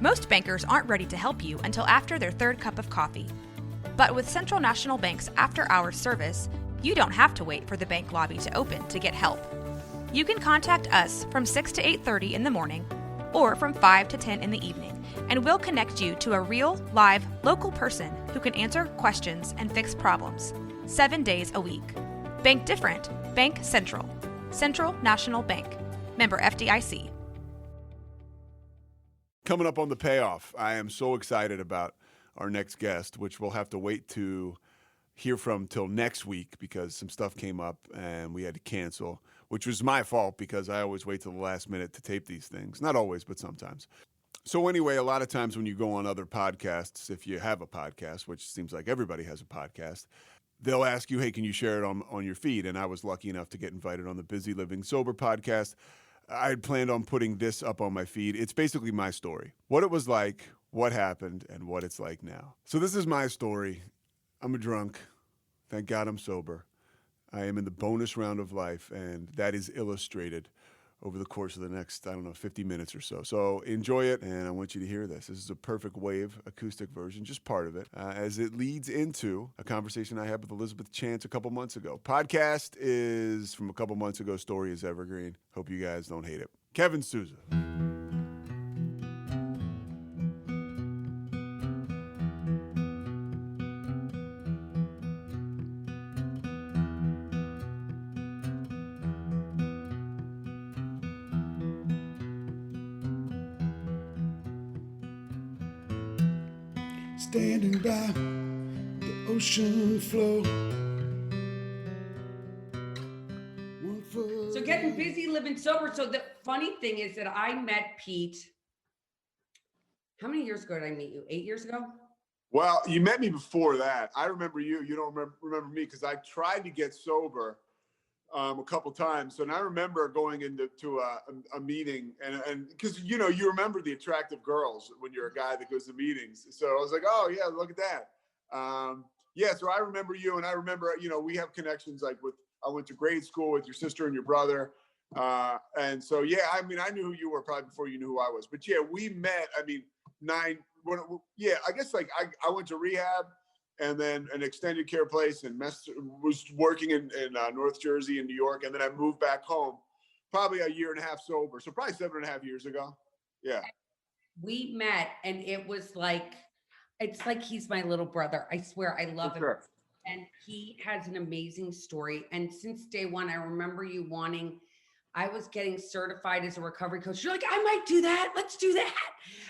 Most bankers aren't ready to help you until after their third cup of coffee. But with Central National Bank's after-hours service, you don't have to wait for the bank lobby to open to get help. You can contact us from 6 to 8:30 in the morning or from 5 to 10 in the evening, and we'll connect you to a real, live, local person who can answer questions and fix problems 7 days a week. Bank different. Bank Central. Central National Bank. Member FDIC. Coming up on the Payoff, I am so excited about our next guest, which we'll have to wait to hear from till next week because some stuff came up and we had to cancel, which was my fault because I always wait till the last minute to tape these things. Not always, but sometimes. So anyway, a lot of times when you go on other podcasts, if you have a podcast, which seems like everybody has a podcast, they'll ask you, hey, can you share it on your feed? And I was lucky enough to get invited on the Busy Living Sober podcast. I had planned on putting this up on my feed. It's basically my story, what it was like, what happened, and what it's like now. So this is my story. I'm a drunk. Thank God I'm sober. I am in the bonus round of life, and that is illustrated over the course of the next, 50 minutes or so. So enjoy it, and I want you to hear this. This is a perfect wave acoustic version, just part of it, as it leads into a conversation I had with Elizabeth Chance a couple months ago. Podcast is from a couple months ago. Story is evergreen. Hope you guys don't hate it. Kevin Souza. Standing by the ocean floor. So getting busy, living sober. So the funny thing is that I met Pete. How many years ago did I meet you? 8 years ago? Well, you met me before that. I remember you. You don't remember me because I tried to get sober a couple times. So now I remember going into a meeting and because, you remember the attractive girls when you're a guy that goes to meetings. So I was like, oh, yeah, look at that. So I remember you. And I remember, we have connections I went to grade school with your sister and your brother. And so, I knew who you were probably before you knew who I was. But, we met, I guess I went to rehab and then an extended care place and was working in North Jersey and New York. And then I moved back home probably a year and a half sober. So probably 7.5 years ago. Yeah. We met and it was like, it's like he's my little brother. I swear I love him. Sure. And he has an amazing story. And since day one, I remember you I was getting certified as a recovery coach. You're like, I might do that. Let's do that.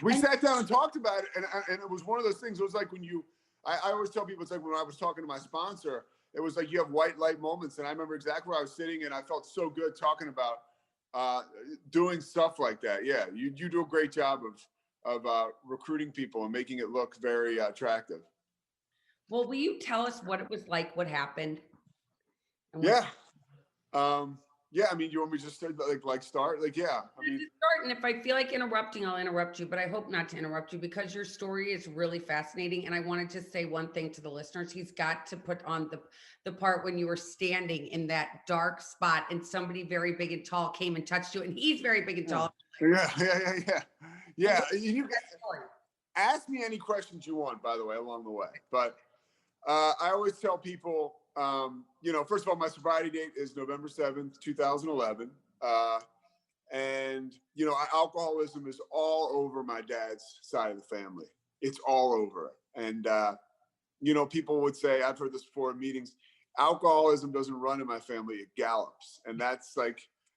We sat down and talked about it. And it was one of those things. It was like when I always tell people, it's like when I was talking to my sponsor, it was like you have white light moments. And I remember exactly where I was sitting and I felt so good talking about doing stuff like that. Yeah, you do a great job of recruiting people and making it look very attractive. Well, will you tell us what it was like, what happened? Yeah. You want me to just start? Start? Start, and if I feel like interrupting, I'll interrupt you, but I hope not to interrupt you because your story is really fascinating. And I wanted to say one thing to the listeners. He's got to put on the part when you were standing in that dark spot and somebody very big and tall came and touched you, and he's very big and tall. Yeah. You ask me any questions you want, by the way, along the way. But I always tell people, first of all, my sobriety date is November 7th, 2011. Alcoholism is all over my dad's side of the family. It's all over it. And, people would say, I've heard this before in meetings, alcoholism doesn't run in my family, it gallops. And that's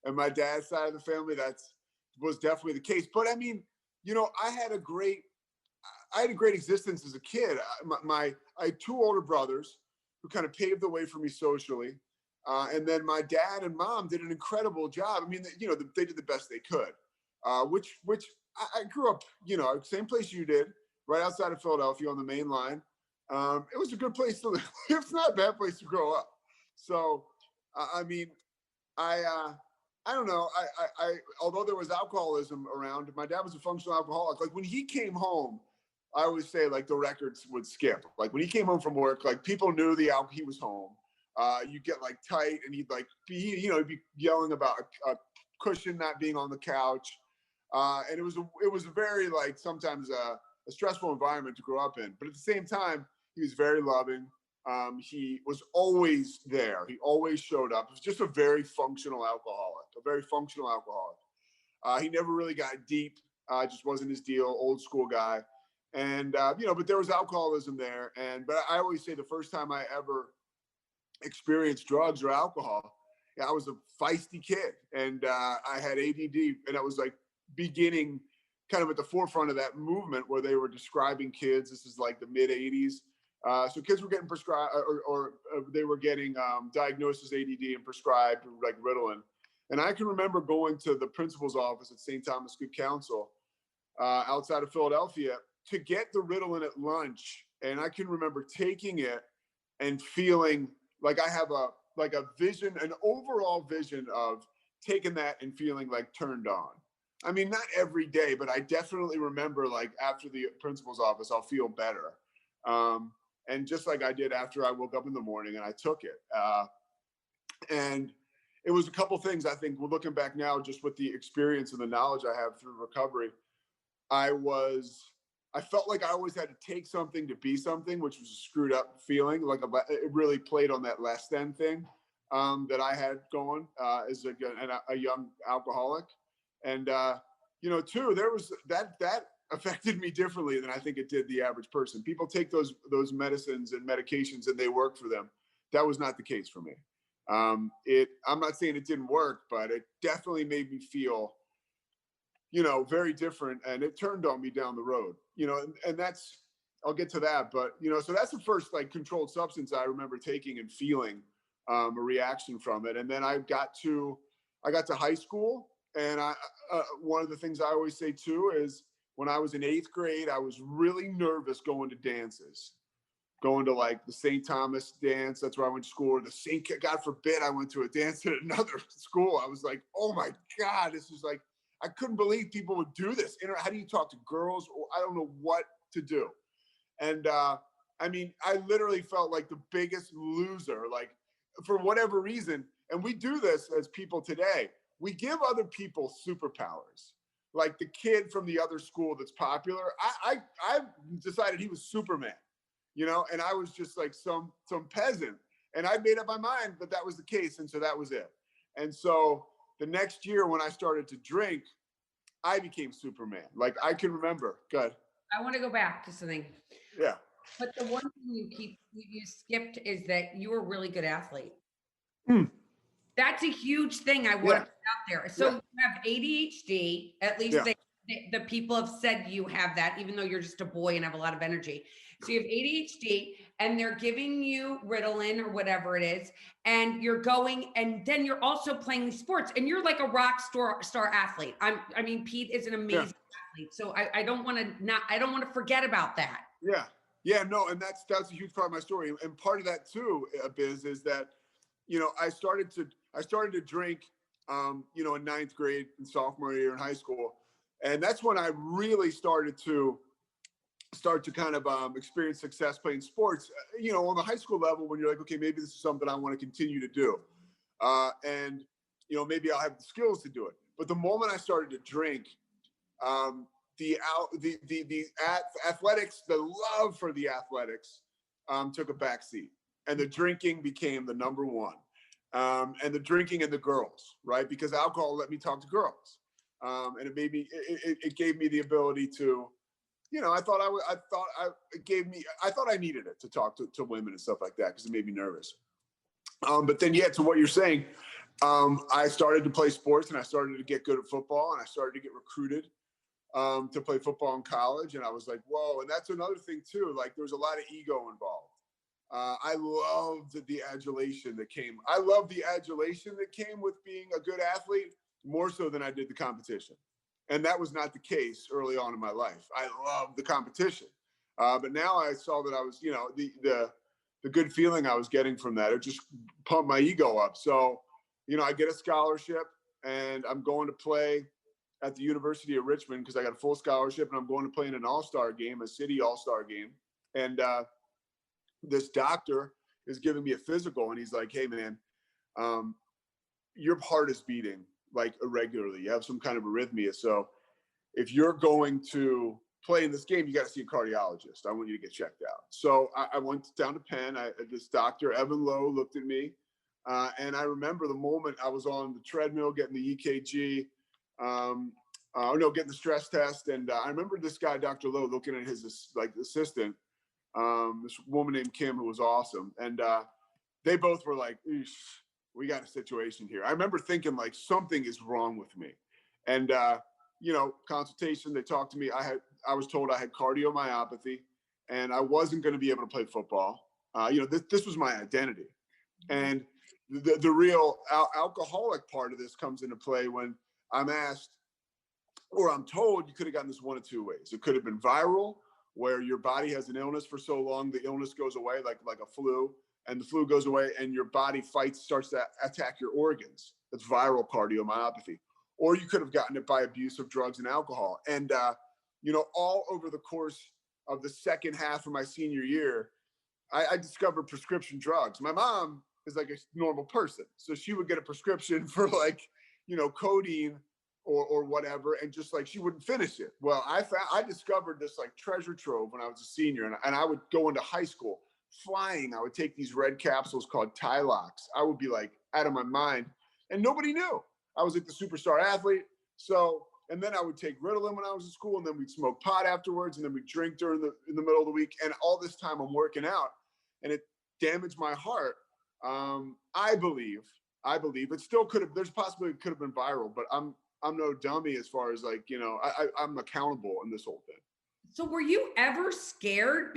and my dad's side of the family, was definitely the case. But I had a great existence as a kid. I had two older brothers who kind of paved the way for me socially. And then my dad and mom did an incredible job. They did the best they could, which I grew up, same place you did, right outside of Philadelphia on the main line. It was a good place to live. It's not a bad place to grow up. So, I don't know. Although there was alcoholism around, my dad was a functional alcoholic. Like when he came home, I always say the records would skip. Like when he came home from work, people knew he was home. You get tight and he'd be yelling about a cushion not being on the couch. And it was a very, like, sometimes a stressful environment to grow up in. But at the same time, he was very loving. He was always there. He always showed up. He was just a very functional alcoholic, a very functional alcoholic. He never really got deep. Just wasn't his deal. Old school guy. And but there was alcoholism there. But I always say the first time I ever experienced drugs or alcohol, I was a feisty kid, and I had ADD, and I was like beginning kind of at the forefront of that movement where they were describing kids. This is like the mid '80s. So kids were getting prescribed, or they were getting diagnosed as ADD and prescribed like Ritalin. And I can remember going to the principal's office at St. Thomas Good Counsel outside of Philadelphia to get the Ritalin at lunch. And I can remember taking it and feeling like I have a vision, an overall vision of taking that and feeling like turned on. I mean, not every day, but I definitely remember, like, after the principal's office, I'll feel better. And just like I did after I woke up in the morning and I took it. And it was a couple things, I think, we're looking back now, just with the experience and the knowledge I have through recovery. I felt like I always had to take something to be something, which was a screwed up feeling. Like it really played on that less than thing that I had going as a young alcoholic. And, too, there was that affected me differently than I think it did the average person. People take those medicines and medications and they work for them. That was not the case for me. I'm not saying it didn't work, but it definitely made me feel, very different, and it turned on me down the road, and that's, I'll get to that. But, so that's the first, like, controlled substance I remember taking and feeling a reaction from it. And then I got to high school, and one of the things I always say too is when I was in 8th grade, I was really nervous going to dances, going to like the St. Thomas dance. That's where I went to school. Or God forbid I went to a dance at another school. I was like, oh my God, this is like, I couldn't believe people would do this. How do you talk to girls? Or I don't know what to do. And I mean, I literally felt like the biggest loser, like, for whatever reason. And we do this as people today. We give other people superpowers. Like the kid from the other school that's popular, I decided he was Superman, and I was just like some peasant. And I made up my mind that was the case. And so that was it. And so the next year when I started to drink, I became Superman. Like, I can remember. Good. I want to go back to something. Yeah. But the one thing you skipped is that you were a really good athlete. That's a huge thing I want to put out there. So you have ADHD, at least the people have said you have that, even though you're just a boy and have a lot of energy. So you have ADHD, and they're giving you Ritalin or whatever it is, and you're going, and then you're also playing these sports, and you're like a rock star athlete. I mean, Pete is an amazing athlete. So I don't want to forget about that. Yeah. Yeah, no, and that's a huge part of my story. And part of that too, Biz, is that, I started to drink, in 9th grade and sophomore year in high school. And that's when I really started to kind of experience success playing sports, on the high school level, when you're like, okay, maybe this is something I want to continue to do. And, maybe I'll have the skills to do it. But the moment I started to drink, the athletics, the love for the athletics took a backseat, and the drinking became the number one. And the drinking and the girls, right? Because alcohol let me talk to girls. And it gave me the ability to, I thought I needed it to talk to women and stuff like that, because it made me nervous. But then, to what you're saying, I started to play sports, and I started to get good at football, and I started to get recruited to play football in college. And I was like, whoa. And that's another thing too. Like, there was a lot of ego involved. I loved the adulation that came. I loved the adulation that came with being a good athlete more so than I did the competition. And that was not the case early on in my life. I loved the competition. But now I saw that I was, the good feeling I was getting from that, it just pumped my ego up. So, I get a scholarship, and I'm going to play at the University of Richmond because I got a full scholarship, and I'm going to play in an all-star game, a city all-star game. And this doctor is giving me a physical, and he's like, hey man, your heart is beating like irregularly. You have some kind of arrhythmia. So if you're going to play in this game, you got to see a cardiologist. I want you to get checked out. So I went down to Penn. This doctor, Evan Lowe, looked at me. And I remember the moment I was on the treadmill getting the EKG, getting the stress test. And I remember this guy, Dr. Lowe, looking at his assistant, this woman named Kim, who was awesome. And they both were like, we got a situation here. I remember thinking like something is wrong with me. And, consultation, they talked to me. I was told I had cardiomyopathy and I wasn't going to be able to play football. This was my identity. And the real alcoholic part of this comes into play when I'm asked, or I'm told, you could have gotten this one of two ways. It could have been viral, where your body has an illness for so long, the illness goes away, like a flu, and the flu goes away and your body starts to attack your organs. That's viral cardiomyopathy. Or you could have gotten it by abuse of drugs and alcohol. And, all over the course of the second half of my senior year, I discovered prescription drugs. My mom is like a normal person. So she would get a prescription for codeine or whatever, and just like, she wouldn't finish it. Well, I discovered this like treasure trove when I was a senior, and I would go into high school flying. I would take these red capsules called Tylox. I would be like out of my mind, and nobody knew. I was like the superstar athlete. So, and then I would take Ritalin when I was in school, and then we'd smoke pot afterwards, and then we'd drink in the middle of the week. And all this time I'm working out, and it damaged my heart. I believe it still could have. There's a possibility it could have been viral, but I'm no dummy as far as I'm accountable in this whole thing. So were you ever scared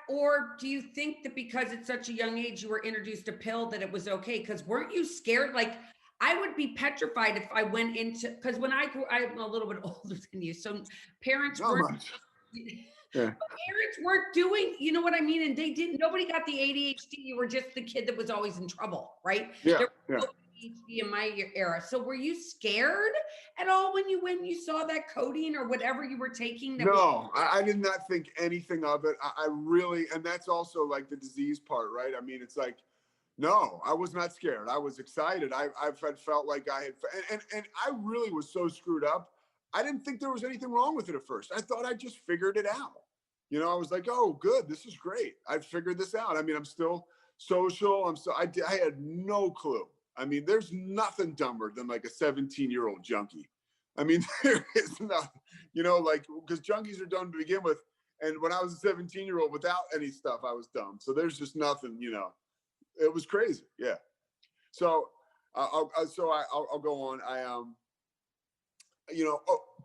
or do you think that because at such a young age you were introduced a pill that it was okay? Because weren't you scared? Like, I would be petrified if I went into, because when I grew, I'm a little bit older than you, so parents weren't. Yeah. Parents weren't doing, you know what I mean? And nobody got the ADHD. You were just the kid that was always in trouble, right? Yeah. There was no ADHD in my era. So were you scared at all when you saw that codeine or whatever you were taking? No, I did not think anything of it. I really, and that's also like the disease part, right? I mean, it's like, no, I was not scared. I was excited. I've felt like I had, and I really was so screwed up. I didn't think there was anything wrong with it at first. I thought I just figured it out. I was like, oh, good. This is great. I figured this out. I mean, I'm still social. I had no clue. I mean, there's nothing dumber than like a 17-year-old junkie. I mean, there is nothing, because junkies are dumb to begin with. And when I was a 17-year-old without any stuff, I was dumb. So there's just nothing, it was crazy. Yeah. So I'll go on.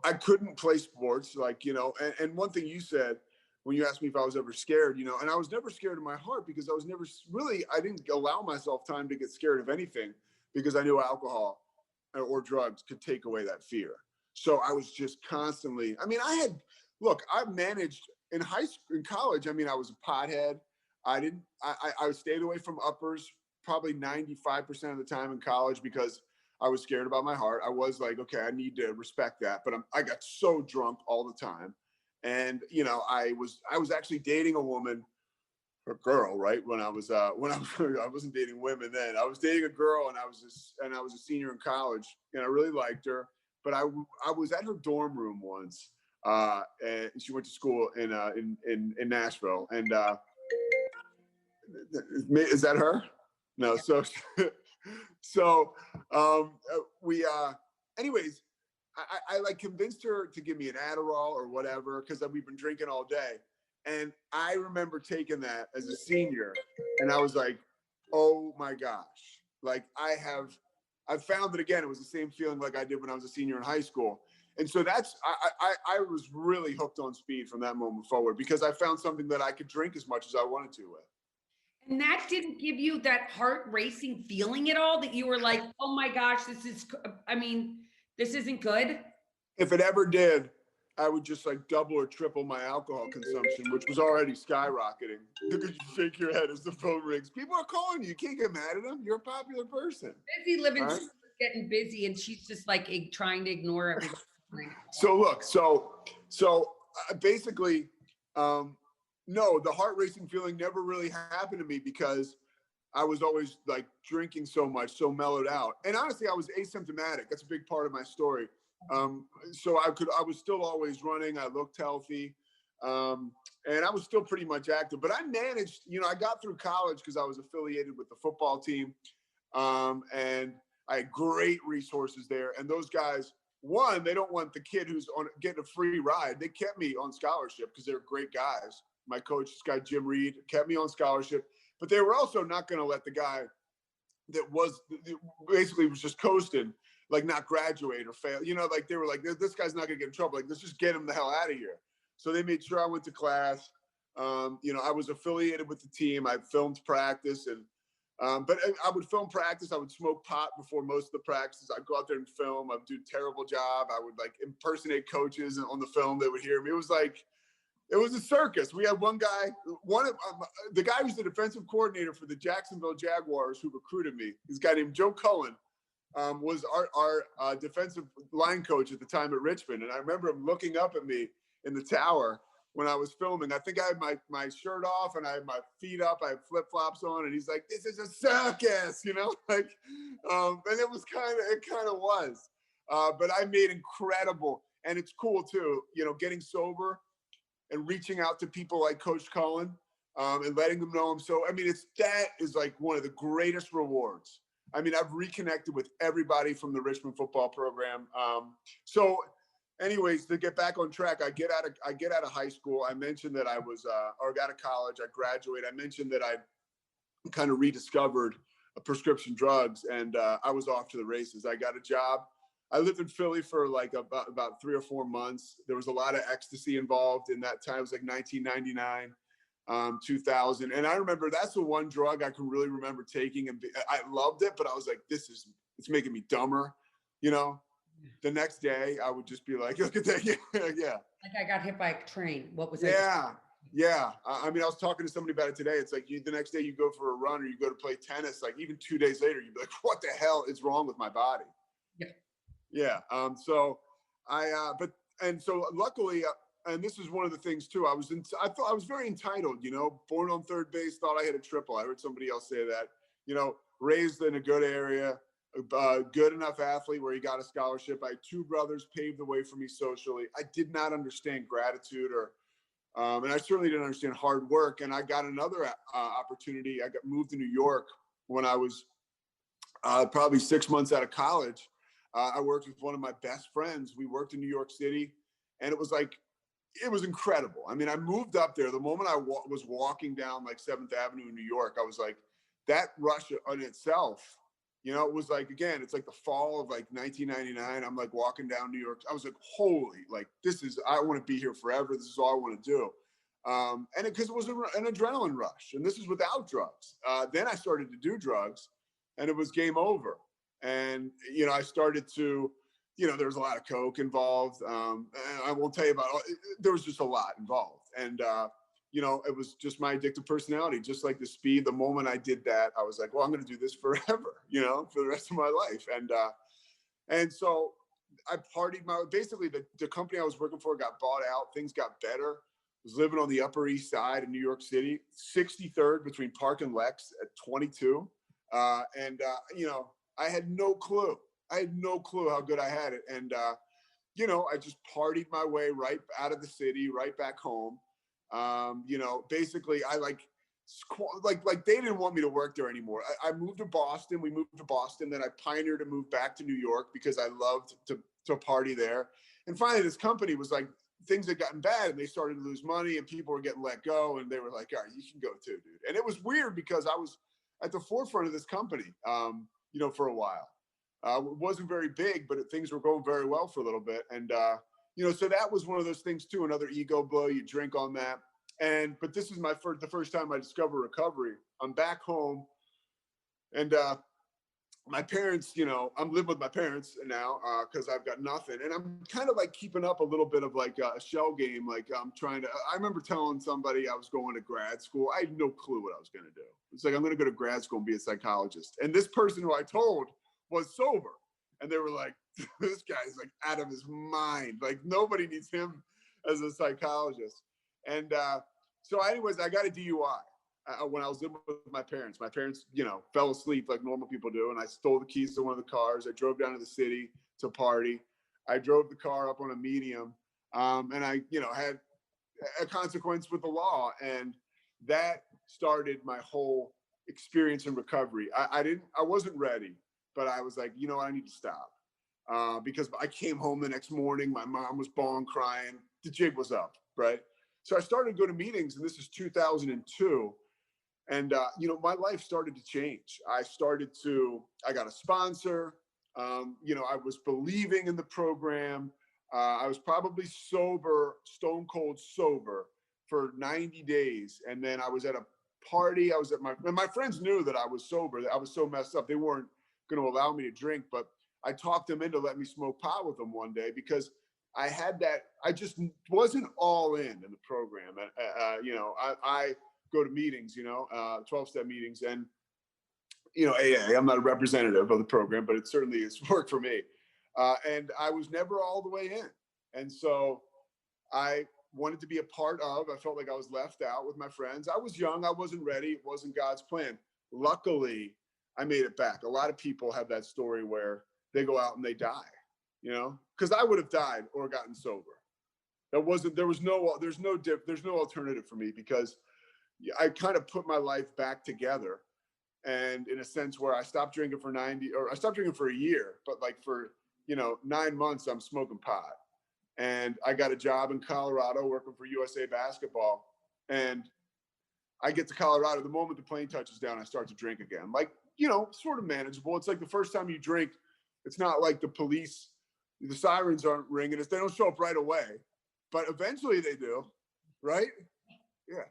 I couldn't play sports, and one thing you said when you asked me if I was ever scared, and I was never scared in my heart because I was never really, I didn't allow myself time to get scared of anything because I knew alcohol or drugs could take away that fear. So I was just constantly, I mean, I managed in high school, in college. I mean, I was a pothead. I stayed away from uppers probably 95% of the time in college because I was scared about my heart. I was like, okay, I need to respect that. But I got so drunk all the time. And, I was actually dating a girl, right? When I I wasn't dating women then. I was dating a girl, and I was a senior in college, and I really liked her. But I was at her dorm room once, and she went to school in Nashville. And is that her? No. So anyways, I like convinced her to give me an Adderall or whatever, because we've been drinking all day. And I remember taking that as a senior, and I was like, oh my gosh, like I found it again. It was the same feeling like I did when I was a senior in high school. And so I was really hooked on speed from that moment forward, because I found something that I could drink as much as I wanted to with. And that didn't give you that heart racing feeling at all, that you were like, oh my gosh, this isn't good? If it ever did, I would just like double or triple my alcohol consumption, which was already skyrocketing. Look at you shake your head as the phone rings. People are calling you. You can't get mad at them. You're a popular person. Busy living, right? Getting busy, and she's just like trying to ignore everything. So look, basically, no, the heart racing feeling never really happened to me because I was always like drinking so much, so mellowed out. And honestly, I was asymptomatic. That's a big part of my story. So I was still always running. I looked healthy. And I was still pretty much active, but I managed, I got through college because I was affiliated with the football team. And I had great resources there. And those guys, one, they don't want the kid who's getting a free ride. They kept me on scholarship because they're great guys. My coach, this guy, Jim Reed, kept me on scholarship, but they were also not going to let the guy that basically was just coasting, like not graduate or fail. Like they were like, this guy's not going to get in trouble. Like, let's just get him the hell out of here. So they made sure I went to class. I was affiliated with the team. I filmed practice, but I would film practice. I would smoke pot before most of the practices. I'd go out there and film. I'd do a terrible job. I would like impersonate coaches on the film. They would hear me. It was a circus. We had one guy, the guy who's the defensive coordinator for the Jacksonville Jaguars who recruited me. This guy named Joe Cullen was our defensive line coach at the time at Richmond. And I remember him looking up at me in the tower when I was filming. I think I had my shirt off and I had my feet up. I had flip-flops on, and he's like, "This is a circus," and it kind of was. But I made incredible, and it's cool too, getting sober and reaching out to people like Coach Cullen and letting them know him. So, that is like one of the greatest rewards. I've reconnected with everybody from the Richmond football program. So anyways, to get back on track, I get out of high school. I mentioned that I was, or got out of college, I graduated. I mentioned that I kind of rediscovered prescription drugs, and I was off to the races. I got a job. I lived in Philly for like about 3 or 4 months. There was a lot of ecstasy involved in that time. It was like 1999, 2000. And I remember that's the one drug I can really remember taking. And I loved it, but I was like, it's making me dumber. The next day I would just be like, look at that. Yeah. Like I got hit by a train. What was it? Yeah. I was talking to somebody about it today. It's like the next day you go for a run or you go to play tennis, like even 2 days later, you'd be like, what the hell is wrong with my body? Yeah. So luckily, and this is one of the things too, I thought I was very entitled, born on third base, thought I had a triple. I heard somebody else say that, raised in a good area, good enough athlete where he got a scholarship. I had 2 brothers paved the way for me socially. I did not understand gratitude and I certainly didn't understand hard work. And I got another opportunity. I got moved to New York when I was probably 6 months out of college. I worked with one of my best friends. We worked in New York City, and it was incredible. I moved up there. The moment I was walking down like 7th Avenue in New York, I was like, that rush in itself, it was like, again, it's like the fall of like 1999. I'm like walking down New York. I was like, holy, like I want to be here forever. This is all I want to do. And because it was an adrenaline rush, and this is without drugs. Then I started to do drugs, and it was game over. And, I started to, there was a lot of coke involved. And I won't tell you there was just a lot involved. And, it was just my addictive personality, just like the speed. The moment I did that, I was like, well, I'm going to do this forever, for the rest of my life. And so I partied basically the company I was working for got bought out. Things got better. I was living on the Upper East Side in New York City, 63rd between Park and Lex at 22. I had no clue. How good I had it. And, I just partied my way right out of the city, right back home. Basically I like they didn't want me to work there anymore. I moved to Boston. We moved to Boston. Then I pioneered to move back to New York because I loved to party there. And finally this company was like, things had gotten bad and they started to lose money and people were getting let go. And they were like, all right, you can go too, dude. And it was weird because I was at the forefront of this company, for a while. It wasn't very big, but things were going very well for a little bit. And, so that was one of those things too, another ego blow. You drink on that. But this is the first time I discover recovery. I'm back home and, my parents, I'm living with my parents now because I've got nothing. And I'm kind of like keeping up a little bit of like a shell game. Like I remember telling somebody I was going to grad school. I had no clue what I was going to do. It's like, I'm going to go to grad school and be a psychologist. And this person who I told was sober. And they were like, this guy's like out of his mind. Like nobody needs him as a psychologist. And so anyways, I got a DUI. When I was living with my parents, fell asleep like normal people do. And I stole the keys to one of the cars. I drove down to the city to party. I drove the car up on a medium, and I, had a consequence with the law, and that started my whole experience in recovery. I wasn't ready, but I was like, I need to stop, because I came home the next morning. My mom was bawling, crying. The jig was up, right? So I started to go to meetings, and this is 2002. And, my life started to change. I got a sponsor. I was believing in the program. I was probably sober, stone cold sober for 90 days. And then I was at a party. And my friends knew that I was sober, that I was so messed up. They weren't going to allow me to drink, but I talked them into letting me smoke pot with them one day, because I just wasn't all in the program. I go to meetings, 12-step meetings, and, AA, I'm not a representative of the program, but it certainly has worked for me. And I was never all the way in. And so I wanted to be a part of, I felt like I was left out with my friends. I was young. I wasn't ready. It wasn't God's plan. Luckily, I made it back. A lot of people have that story where they go out and they die, because I would have died or gotten sober. There's no alternative for me, because I kind of put my life back together. And in a sense where I stopped drinking for a year, but like for, 9 months, I'm smoking pot. And I got a job in Colorado working for USA Basketball. And I get to Colorado, the moment the plane touches down, I start to drink again. Like, sort of manageable. It's like the first time you drink, it's not like the sirens aren't ringing. They don't show up right away, but eventually they do, right? Yeah.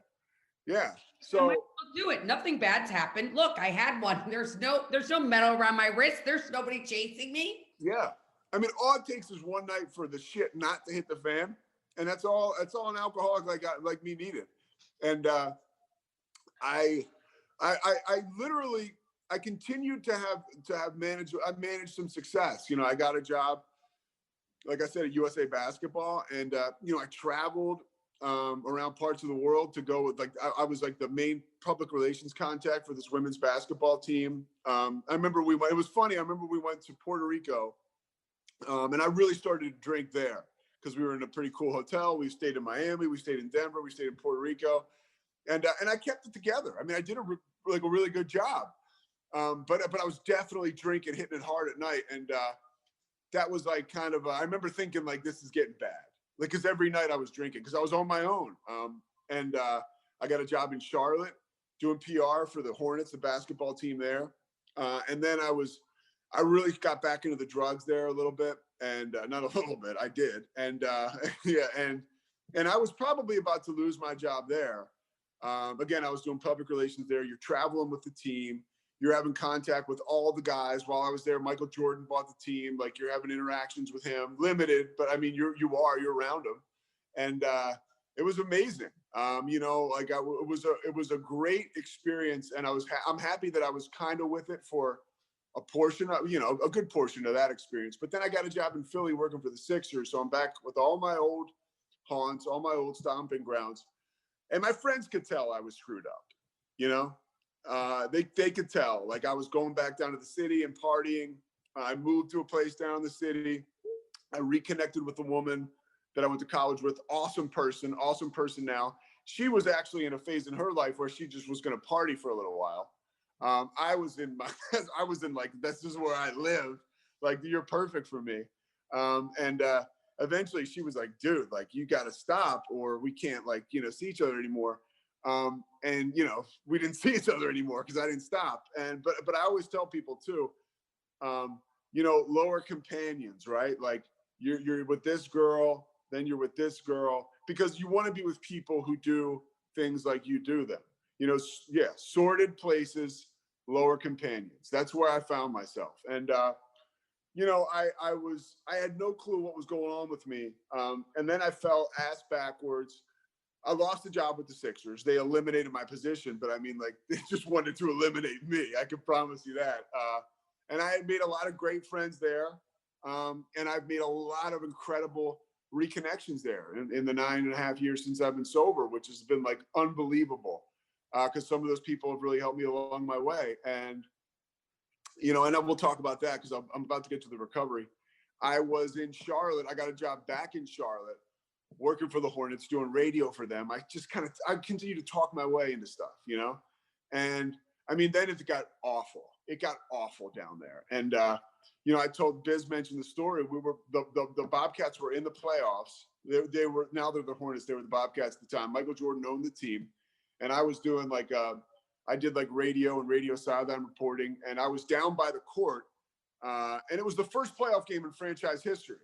Yeah. So I might do it. Nothing bad's happened. Look, I had one. There's no metal around my wrist. There's nobody chasing me. yeah. I mean, all it takes is one night for the shit not to hit the fan. And that's all an alcoholic like me needed. And I literally continued to manage some success. I got a job, like I said, at USA Basketball, and I traveled around parts of the world to go with, I was like the main public relations contact for this women's basketball team. I remember it was funny. I remember we went to Puerto Rico, and I really started to drink there because we were in a pretty cool hotel. We stayed in Miami, we stayed in Denver, we stayed in Puerto Rico, and I kept it together. I mean, I did a really good job, but I was definitely drinking, hitting it hard at night, and that was like kind of I remember thinking like, this is getting bad. Like, because every night I was drinking, because I was on my own. And I got a job in Charlotte doing PR for the Hornets, the basketball team there. And then I really got back into the drugs there a little bit, and not a little bit, I did. And yeah, and I was probably about to lose my job there. Again, I was doing public relations there. You're traveling with the team. You're having contact with all the guys. While I was there, Michael Jordan bought the team. Like, you're having interactions with him, limited, but I mean, you're around him, and it was amazing. It was a great experience, and I'm happy that I was kind of with it for a portion of, a good portion of that experience. But then I got a job in Philly working for the Sixers, so I'm back with all my old haunts, all my old stomping grounds, and my friends could tell I was screwed up. They could tell, like, I was going back down to the city and partying. I moved to a place down in the city. I reconnected with a woman that I went to college with. Awesome person now. She was actually in a phase in her life where she just was going to party for a little while. I was in like, this is where I live. Like, you're perfect for me. And eventually she was like, dude, like, you got to stop, or we can't, like, see each other anymore. And we didn't see each other anymore because I didn't stop. But I always tell people too, lower companions, right? Like, you're with this girl, then you're with this girl, because you want to be with people who do things like you do them. Sorted places, lower companions. That's where I found myself. And I had no clue what was going on with me. And then I fell ass backwards. I lost the job with the Sixers. They eliminated my position, but I mean, like, they just wanted to eliminate me. I can promise you that. And I had made a lot of great friends there. And I've made a lot of incredible reconnections there in the 9.5 years since I've been sober, which has been like unbelievable. Because some of those people have really helped me along my way. And, and we'll talk about that because I'm about to get to the recovery. I was in Charlotte. I got a job back in Charlotte, working for the Hornets, doing radio for them. I continue to talk my way into stuff, you know? And I mean, then it got awful. It got awful down there. And, you know, Biz mentioned the story. The Bobcats were in the playoffs. Now they're the Hornets. They were the Bobcats at the time. Michael Jordan owned the team. And I was doing I did radio and radio sideline reporting. And I was down by the court. And it was the first playoff game in franchise history.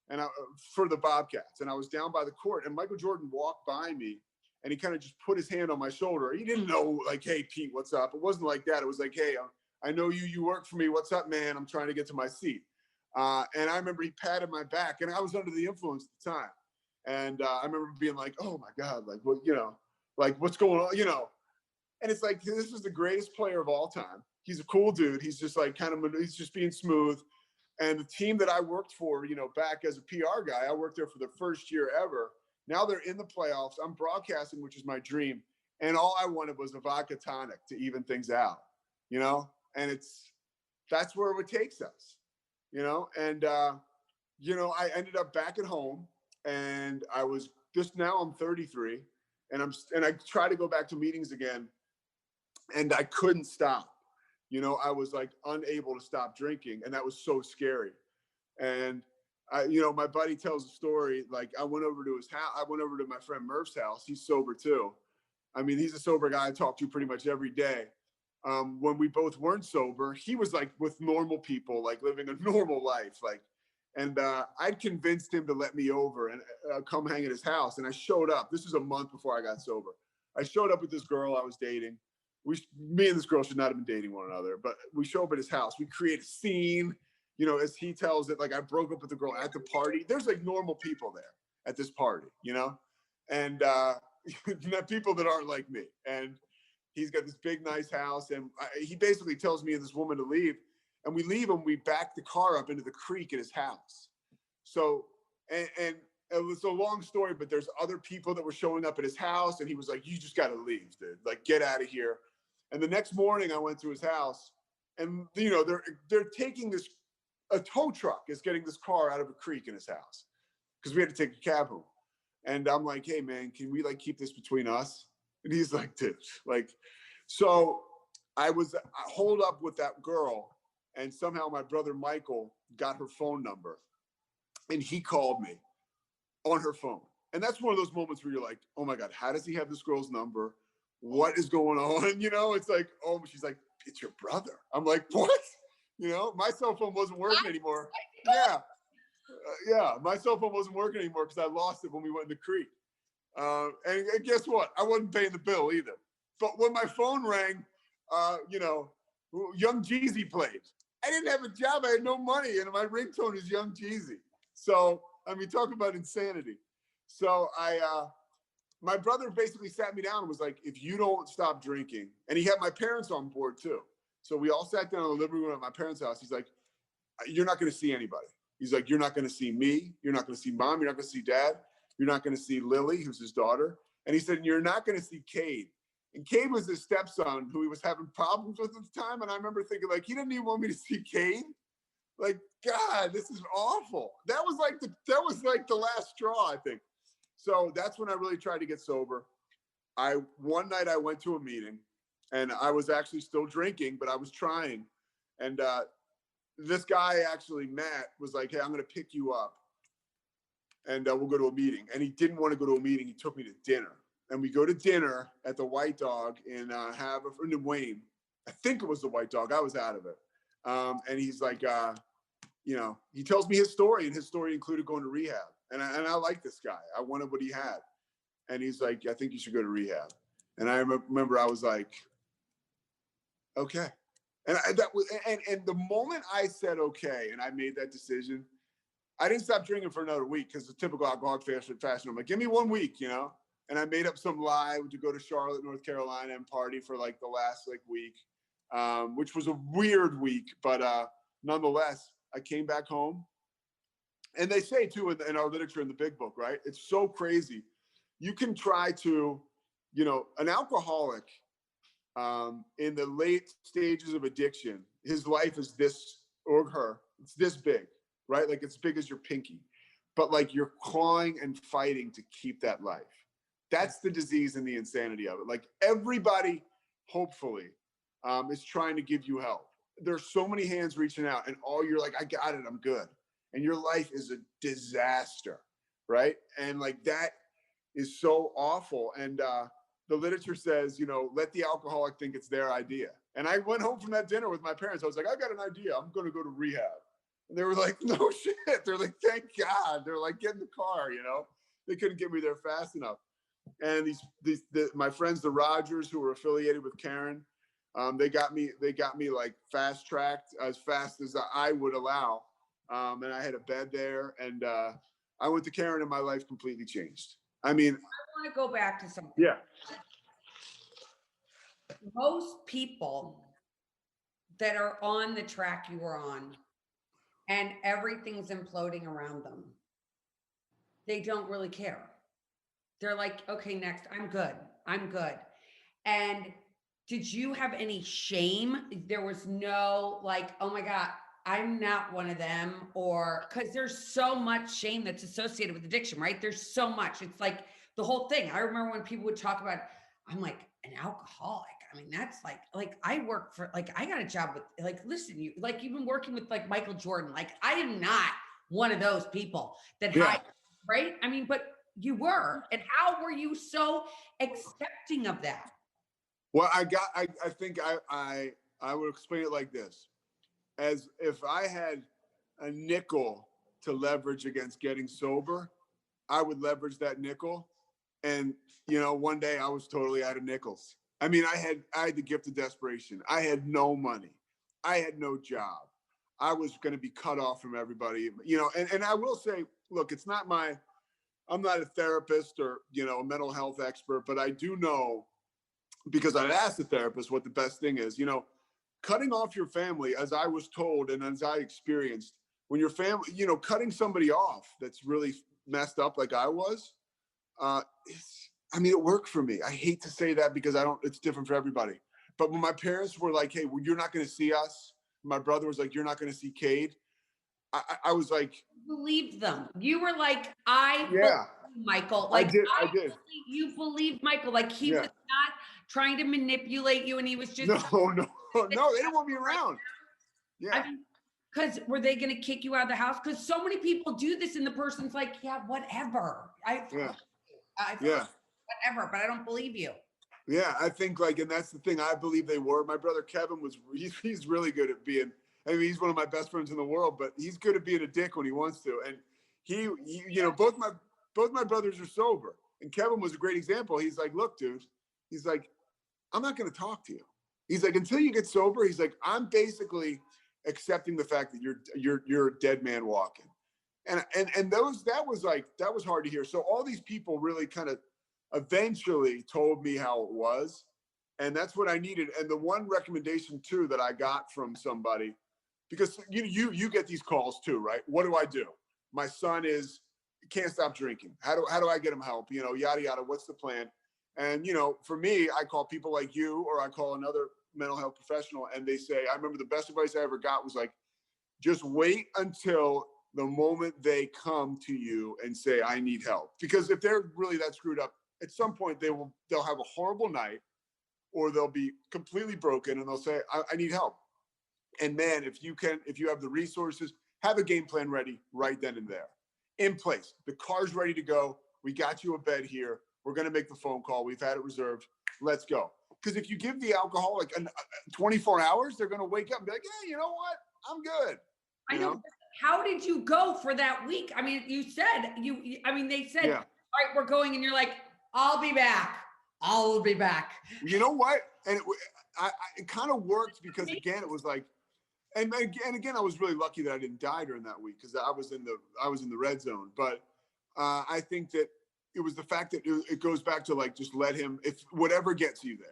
And for the Bobcats. And I was down by the court, and Michael Jordan walked by me, and he kind of just put his hand on my shoulder. He didn't know, hey, Pete, what's up? It wasn't like that. It was like, hey, I know you work for me. What's up, man? I'm trying to get to my seat. And I remember he patted my back, and I was under the influence at the time. And I remember being like, oh my God, what's going on, And it's like, this is the greatest player of all time. He's a cool dude. He's just he's just being smooth. And the team that I worked for, back as a PR guy, I worked there for the first year ever. Now they're in the playoffs. I'm broadcasting, which is my dream. And all I wanted was a vodka tonic to even things out, and that's where it takes us, and, I ended up back at home, and now I'm 33, and I try to go back to meetings again, and I couldn't stop. I was unable to stop drinking, and that was so scary. And my buddy tells a story. I went over to his house. I went over to my friend Murph's house. He's sober too. I mean, he's a sober guy I talk to pretty much every day. When we both weren't sober, he was with normal people, living a normal life. And I'd convinced him to let me over and come hang at his house. And I showed up. This was a month before I got sober. I showed up with this girl I was dating. Me and this girl should not have been dating one another, but we show up at his house. We create a scene, as he tells it, I broke up with the girl at the party. There's normal people there at this party, and people that aren't like me. And he's got this big, nice house. And he basically tells me and this woman to leave. And we leave, and we back the car up into the creek at his house. So, and it was a long story, but there's other people that were showing up at his house. And he was like, you just got to leave, dude. Get out of here. And the next morning I went to his house, and they're taking a tow truck is getting this car out of a creek in his house, because we had to take a cab home. And I'm like, hey man, can we keep this between us? And he's like, dude, so I was holed up with that girl, and somehow my brother Michael got her phone number, and he called me on her phone. And that's one of those moments where you're like, oh my God, how does he have this girl's number? What is going on? It's like, oh, she's like, it's your brother. I'm like, what? My cell phone wasn't working anymore. Yeah, my cell phone wasn't working anymore because I lost it when we went in the creek. And guess what? I wasn't paying the bill either. But when my phone rang, Young Jeezy played. I didn't have a job. I had no money, and my ringtone is Young Jeezy. So, I mean, talk about insanity. So my brother basically sat me down and was like, if you don't stop drinking, and he had my parents on board too. So we all sat down in the living room at my parents' house. He's like, you're not going to see anybody. He's like, you're not going to see me. You're not going to see mom. You're not going to see dad. You're not going to see Lily, who's his daughter. And he said, you're not going to see Cade. And Cade was his stepson, who he was having problems with at the time. And I remember thinking, he didn't even want me to see Cade. God, this is awful. That was the last straw, I think. So that's when I really tried to get sober. One night I went to a meeting, and I was actually still drinking, but I was trying. And this guy, actually, Matt, was like, hey, I'm going to pick you up, and we'll go to a meeting. And he didn't want to go to a meeting. He took me to dinner. And we go to dinner at the White Dog in Wayne. I think it was the White Dog. I was out of it. And he's like, he tells me his story, and his story included going to rehab. And I like this guy. I wanted what he had. And he's like, I think you should go to rehab. And I remember I was like, okay. And and the moment I said okay, and I made that decision, I didn't stop drinking for another week, because the typical alcoholic fashion. I'm like, give me 1 week, And I made up some lie to go to Charlotte, North Carolina, and party for the last week, which was a weird week, but nonetheless, I came back home. And they say too in our literature in the big book, right? It's so crazy. You can try to, an alcoholic in the late stages of addiction, his life is this, or her, it's this big, right? Like it's big as your pinky, but like you're clawing and fighting to keep that life. That's the disease and the insanity of it. Like everybody, hopefully, is trying to give you help. There's so many hands reaching out, and all you're like, I got it, I'm good. And your life is a disaster, right? And like that is so awful. And the literature says, you know, let the alcoholic think it's their idea. And I went home from that dinner with my parents. I was like, I got an idea. I'm going to go to rehab. And they were like, no shit. They're like, thank God. They're like, get in the car, you know? They couldn't get me there fast enough. And my friends, the Rogers, who were affiliated with Karen, they got me like fast tracked as fast as I would allow. And I had a bed there, and I went to Karen, and my life completely changed. I mean, I want to go back to something. yeah. Most people that are on the track you were on and everything's imploding around them, they don't really care. They're like, okay, next, I'm good. I'm good. And did you have any shame? There was no like, oh my God, I'm not one of them, or because there's so much shame that's associated with addiction, right? There's so much. It's like the whole thing. I remember when people would talk about, I'm like, an alcoholic. I mean, that's like I work for, like, I got a job with, like, listen, you like, you've been working with like Michael Jordan. Like, I am not one of those people that hide, right? I mean, but you were. And how were you so accepting of that? Well, I think I would explain it like this. As if I had a nickel to leverage against getting sober, I would leverage that nickel. And, you know, one day I was totally out of nickels. I mean, I had the gift of desperation. I had no money. I had no job. I was going to be cut off from everybody, you know, and I will say, look, I'm not a therapist or, you know, a mental health expert, but I do know, because I've asked the therapist what the best thing is, you know, cutting off your family, as I was told and as I experienced, when your family, you know, cutting somebody off that's really messed up like I was, I mean, it worked for me. I hate to say that because it's different for everybody. But when my parents were like, hey, well, you're not going to see us. My brother was like, you're not going to see Cade. I was like, Believed them. You were like, yeah, Michael. Like I did. You believed Michael. Like he was not trying to manipulate you, and he was just no. They didn't want me around. Yeah. I mean, because were they going to kick you out of the house? Because so many people do this, and the person's like, yeah, whatever. Whatever, but I don't believe you. Yeah, I think like, and that's the thing. I believe they were. My brother Kevin he's really good at being. I mean, he's one of my best friends in the world, but he's good at being a dick when he wants to. And he you know, both my brothers are sober, and Kevin was a great example. He's like, look, dude, he's like, I'm not going to talk to you. He's like, until you get sober, he's like, I'm basically accepting the fact that you're a dead man walking. And that was hard to hear. So all these people really kind of eventually told me how it was. And that's what I needed. And the one recommendation too that I got from somebody, because you get these calls too, right? What do I do? My son can't stop drinking. How do I get him help? You know, yada, yada. What's the plan? And, you know, for me, I call people like you, or I call another mental health professional, and they say, I remember the best advice I ever got was like, just wait until the moment they come to you and say, I need help. Because if they're really that screwed up, at some point they'll have a horrible night, or they'll be completely broken, and they'll say, I need help. And man, if you have the resources, have a game plan ready right then and there, in place. The car's ready to go. We got you a bed here. We're going to make the phone call. We've had it reserved. Let's go. Because if you give the alcoholic 24 hours, they're going to wake up and be like, yeah, you know what? I'm good. I know. How did you go for that week? I mean, you said they said, all right, we're going. And you're like, I'll be back. I'll be back. You know what? And it kind of worked, because again, it was like, and again, I was really lucky that I didn't die during that week, because I was in the red zone. But I think that it was the fact that it goes back to like, just let him, if whatever gets you there,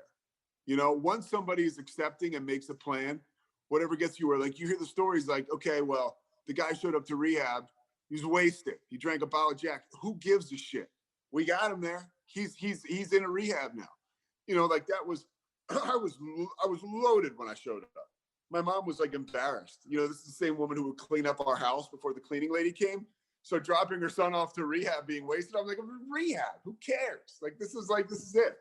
you know, once somebody is accepting and makes a plan, whatever gets you, where like you hear the stories like, okay, well, the guy showed up to rehab. He's wasted. He drank a bottle of Jack. Who gives a shit? We got him there. He's in a rehab now. You know, like that was, I was loaded when I showed up. my mom was like embarrassed. You know, this is the same woman who would clean up our house before the cleaning lady came. So dropping her son off to rehab being wasted, I'm like, I'm in rehab. Who cares? Like, this is it.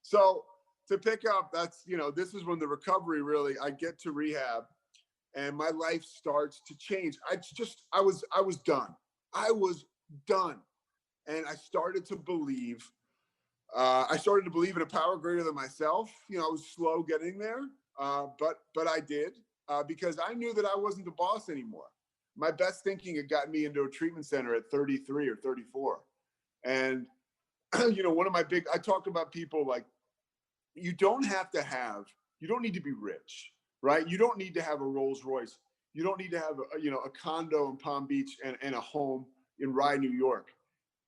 So to pick up, that's, you know, this is when the recovery really, I get to rehab and my life starts to change. I was done. I was done. And I started to believe in a power greater than myself. You know, I was slow getting there, but I did because I knew that I wasn't the boss anymore. My best thinking had gotten me into a treatment center at 33 or 34. And, you know, I talked about people like, you don't need to be rich, right? You don't need to have a Rolls Royce. You don't need to have, a condo in Palm Beach and a home in Rye, New York.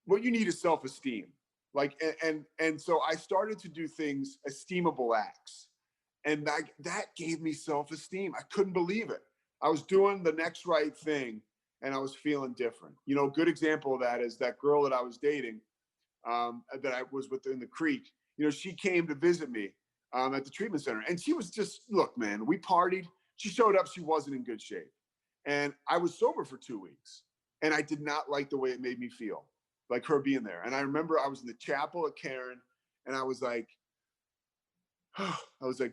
What you need is self-esteem. Like, and so I started to do things, esteemable acts. And that gave me self-esteem. I couldn't believe it. I was doing the next right thing and I was feeling different. You know, a good example of that is that girl that I was dating, that I was with in the Creek. You know, she came to visit me at the treatment center. And she was just, look, man, we partied. She showed up, she wasn't in good shape. And I was sober for 2 weeks. And I did not like the way it made me feel, like her being there. And I remember I was in the chapel at Karen and I was like,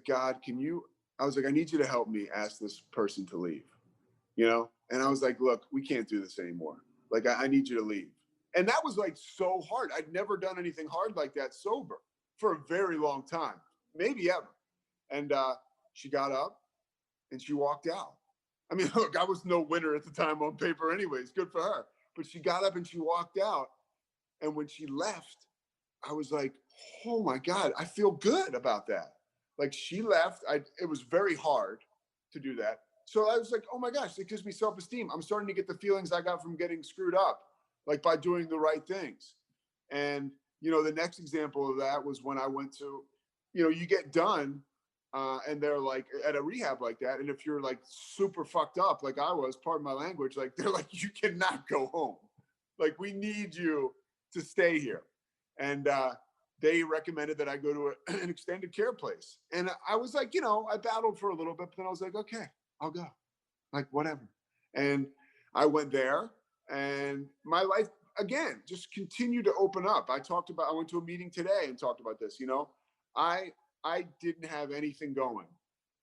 God, I need you to help me ask this person to leave, you know? And I was like, look, we can't do this anymore. Like, I need you to leave. And that was like so hard. I'd never done anything hard like that sober for a very long time, maybe ever. And she got up and she walked out. I mean, look, I was no winner at the time on paper anyways, good for her. But she got up and she walked out. And when she left, I was like, oh my God, I feel good about that. Like, she left. It was very hard to do that. So I was like, oh my gosh, it gives me self-esteem. I'm starting to get the feelings I got from getting screwed up, like by doing the right things. And, you know, the next example of that was when I went to, you know, you get done and they're like at a rehab like that. And if you're like super fucked up, like I was, pardon my language, like they're like, you cannot go home. Like, we need you to stay here. And they recommended that I go to an extended care place. And I was like, you know, I battled for a little bit, but then I was like, okay, I'll go. Like, whatever. And I went there and my life, again, just continued to open up. I went to a meeting today and talked about this, you know. I didn't have anything going,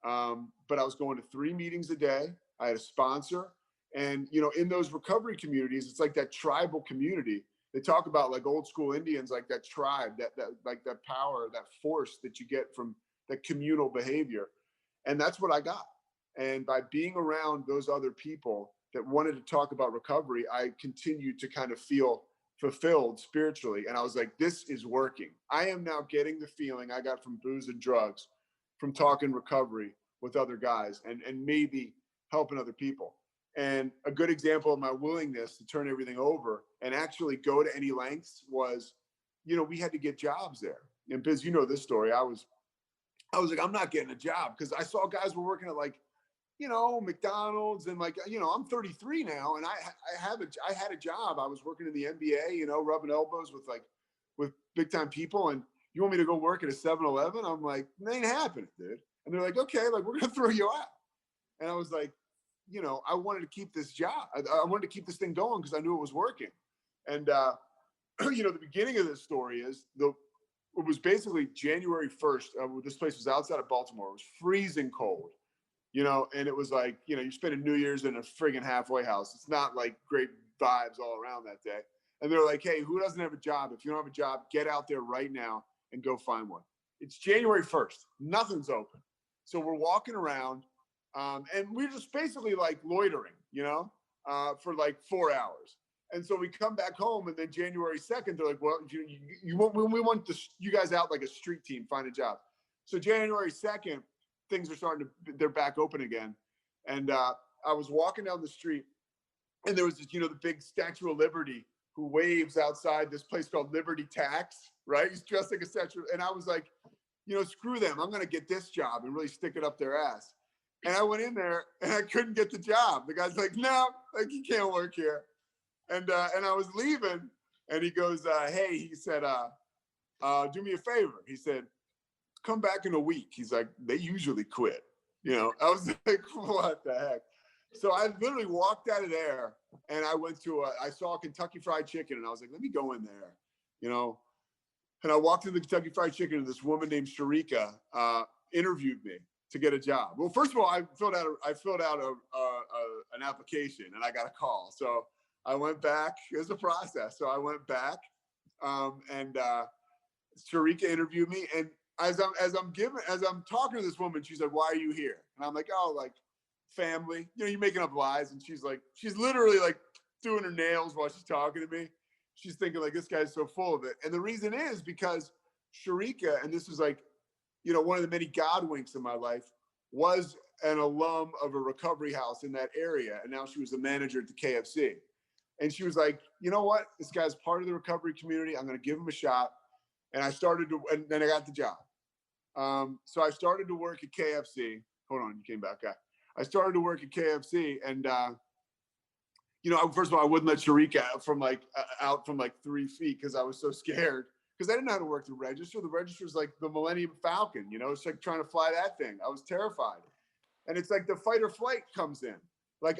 but I was going to 3 meetings a day. I had a sponsor. And, you know, in those recovery communities, it's like that tribal community. They talk about like old school Indians, like that tribe, that like that power, that force that you get from that communal behavior. And that's what I got. And by being around those other people that wanted to talk about recovery, I continued to kind of feel fulfilled spiritually. And I was like, this is working. I am now getting the feeling I got from booze and drugs from talking recovery with other guys and maybe helping other people. And a good example of my willingness to turn everything over and actually go to any lengths was, you know, we had to get jobs there. And Biz, you know this story. I was like, I'm not getting a job because I saw guys were working at like, you know, McDonald's and like, you know, I'm 33 now and I had a job. I was working in the NBA, you know, rubbing elbows with big time people. And you want me to go work at a 7-Eleven? I'm like, it ain't happening, dude. And they're like, okay, like we're going to throw you out. And I was like, you know, I wanted to keep this job. I wanted to keep this thing going because I knew it was working. And, you know, the beginning of this story is it was basically January 1st. This place was outside of Baltimore. It was freezing cold, you know, and it was like, you know, you're spending New Year's in a friggin' halfway house. It's not like great vibes all around that day. And they're like, hey, who doesn't have a job? If you don't have a job, get out there right now and go find one. It's January 1st. Nothing's open. So we're walking around. And we're just basically like loitering, you know, for like 4 hours. And so we come back home and then January 2nd, they're like, well, we want you guys out like a street team, find a job. So January 2nd, things are they're back open again. And I was walking down the street and there was this, you know, the big Statue of Liberty who waves outside this place called Liberty Tax, right? He's dressed like a statue. And I was like, you know, screw them. I'm going to get this job and really stick it up their ass. And I went in there and I couldn't get the job. The guy's like, no, like you can't work here. And I was leaving and he goes, hey, he said, do me a favor. He said, come back in a week. He's like, they usually quit. I was like, what the heck? So I literally walked out of there and I went to I saw Kentucky Fried Chicken and I was like, let me go in there, you know. And I walked into the Kentucky Fried Chicken and this woman named Sharika interviewed me to get a job. Well, first of all, I filled out an application and I got a call. So I went back. It was a process. So I went back and Sharika interviewed me. And as I'm talking to this woman, she's like, "Why are you here?" And I'm like, "Oh, like family. You're making up lies." And she's literally like doing her nails while she's talking to me. She's thinking like, this guy's so full of it. And the reason is because Sharika, and this is like, one of the many God winks in my life, was an alum of a recovery house in that area. And now she was the manager at the KFC. And she was like, you know what? This guy's part of the recovery community. I'm going to give him a shot. And and then I got the job. So I started to work at KFC. Hold on, you came back. I started to work at KFC and, first of all, I wouldn't let Sharika out from like 3 feet because I was so scared because I didn't know how to work the register. The register is like the Millennium Falcon, it's like trying to fly that thing. I was terrified. And it's like the fight or flight comes in. Like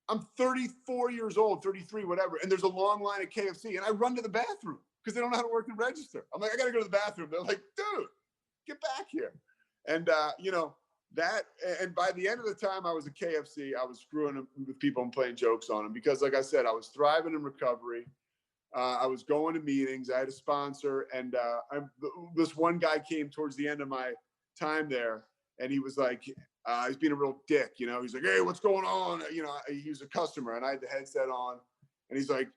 I'm 34 years old, 33, whatever. And there's a long line at KFC and I run to the bathroom because they don't know how to work the register. I'm like, I got to go to the bathroom. They're like, dude, get back here. And, and by the end of the time I was at KFC, I was screwing with people and playing jokes on them because, like I said, I was thriving in recovery. I was going to meetings. I had a sponsor, and this one guy came towards the end of my time there, and he was like, he's being a real dick, He's like, "Hey, what's going on?" He was a customer, and I had the headset on, and he's like,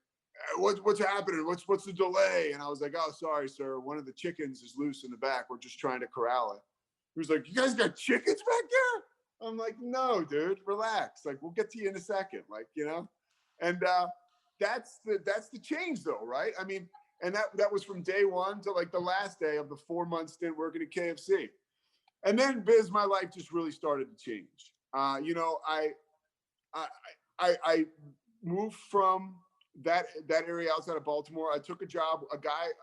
"What's happening? What's the delay?" And I was like, "Oh, sorry, sir. One of the chickens is loose in the back. We're just trying to corral it." He was like, "You guys got chickens back there?" I'm like, "No, dude, relax. Like, we'll get to you in a second." And that's the change, though, right? I mean, and that was from day one to like the last day of the 4 month stint working at KFC. And then, Biz, my life just really started to change. I moved from that area outside of Baltimore. I took a job.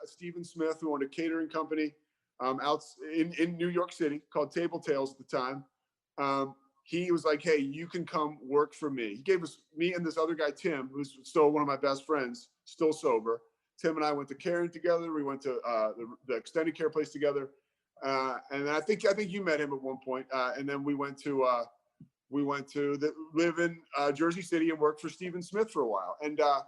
Stephen Smith, who owned a catering company out in New York City called Table Tales at the time. He was like, "Hey, you can come work for me." He gave me and this other guy, Tim, who's still one of my best friends, still sober. Tim and I went to caring together. We went to the extended care place together. And I think you met him at one point. And then we went to live in Jersey City and work for Stephen Smith for a while. And, I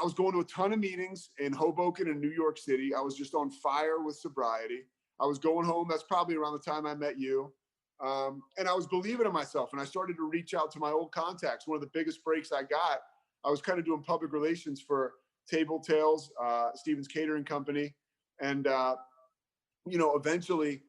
was going to a ton of meetings in Hoboken and New York City. I was just on fire with sobriety. I was going home. That's probably around the time I met you. And I was believing in myself. And I started to reach out to my old contacts. One of the biggest breaks I got, I was kind of doing public relations for Table Tales, Stephen's catering company. And, eventually